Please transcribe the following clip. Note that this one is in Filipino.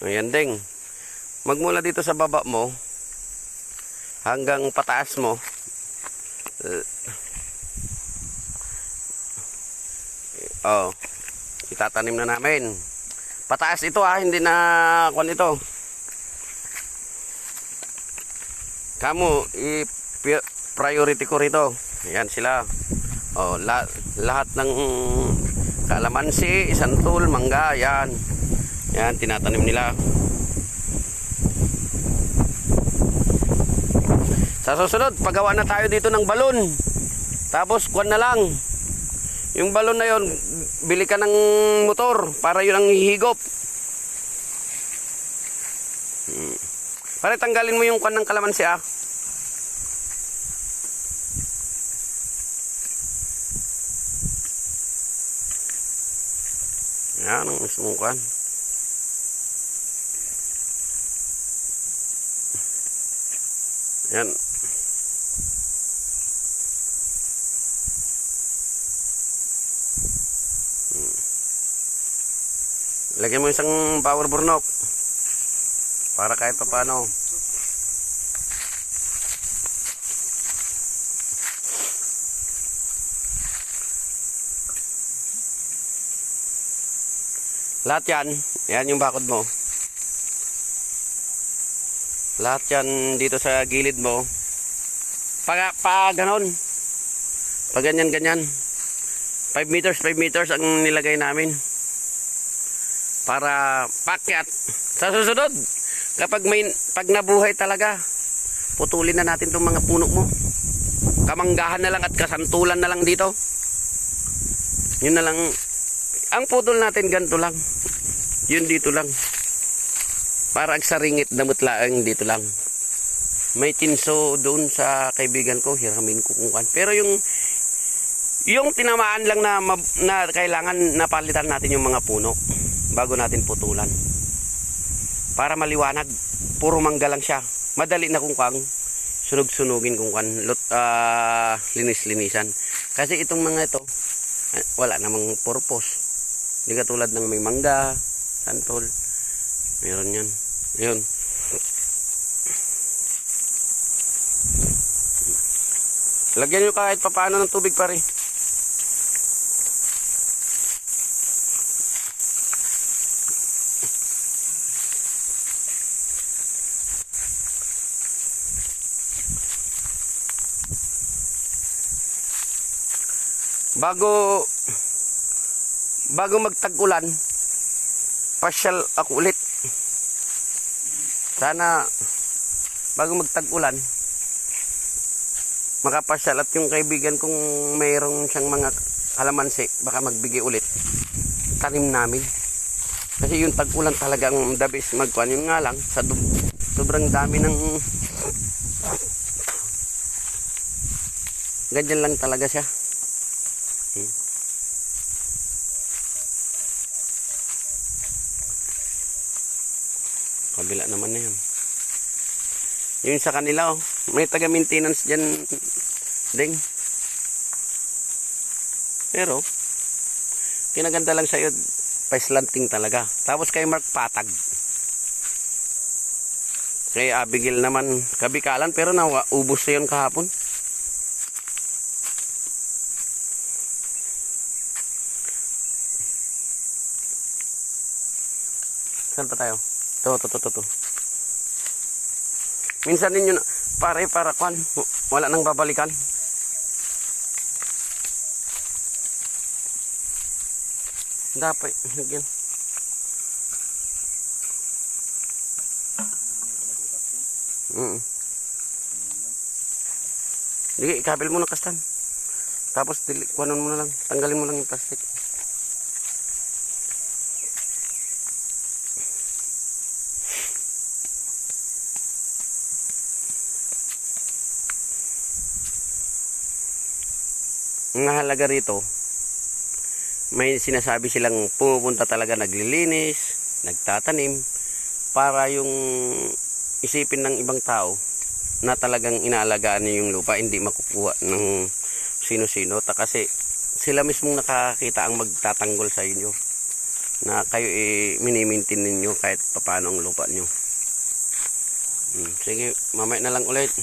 Ayan ding. Magmula dito sa baba mo hanggang pataas mo. Oh, itatanim na namin. Pataas ito hindi na kuan ito. Kamu i-priority ko rito. Ayan sila. Oh, lahat ng kalamansi, santol, mangga, yan. Yan, tinatanim nila. Sa susunod, paggawa na tayo dito ng balon. Tapos, kuwan na lang. Yung balon na yon, bili ka ng motor para yun ang hihigop. Para tanggalin mo yung kuwan ng kalamansi Yan ang mismong kuwan. Yan. Lagyan mo isang power burnok para kahit pa paano. Lahat yan yung bakod mo. Lahat yan dito sa gilid mo. Pa ganon. Pa ganyan. 5 meters ang nilagay namin. Para pakyat. Sa susunod, pag nabuhay talaga, putulin na natin itong mga puno mo. Kamanggahan na lang at kasantulan na lang dito. Yun na lang. Ang putol natin ganito lang. Yun dito lang. Para sa ringit damot laang dito lang. May tinso doon sa kaibigan ko, hiramin ko kung kan. Pero yung tinamaan lang na kailangan napalitan natin yung mga puno bago natin putulan. Para maliwanag, puro mangga lang siya. Madali na kung kang sunog-sunugin kung kan, linis-linisan. Kasi itong mga ito, wala namang purpose. Hindi katulad ng may mangga, santol. Meron yan. Yun. Lagyan nyo kahit papaano ng tubig pare. Bago magtag-ulan, pasyal ako ulit. Sana bago magtag-ulan, makapasyal at yung kaibigan kong mayroong siyang mga kalamansi, baka magbigay ulit. Tanim namin. Kasi yung tag-ulan talagang the best magkuhan. Yun nga lang, sa sobrang dami ng ganyan lang talaga siya. Kabila naman na yan. Yung sa kanila, may taga-maintenance dyan, ding. Pero, kinaganda lang sa'yo, pa-slanting talaga. Tapos kay Mark patag. Kay Abigail naman, kabikalan, pero ubos na yun kahapon. Saan pa tayo? To. Minsan ninyo na, para kwan, wala nang babalikan. Dapat, lagyan. Sige, ikabel mo na kastan. Tapos, kuhanon mo na lang, tanggalin mo lang yung plastic. Ang halaga rito, may sinasabi silang pupunta talaga naglilinis, nagtatanim, para yung isipin ng ibang tao na talagang inaalagaan niyo yung lupa, hindi makukuha ng sino-sino. Kasi sila mismong nakakita ang magtatanggol sa inyo na kayo mini-maintain ninyo kahit papaano ang lupa nyo. Sige, mamaya na lang ulit.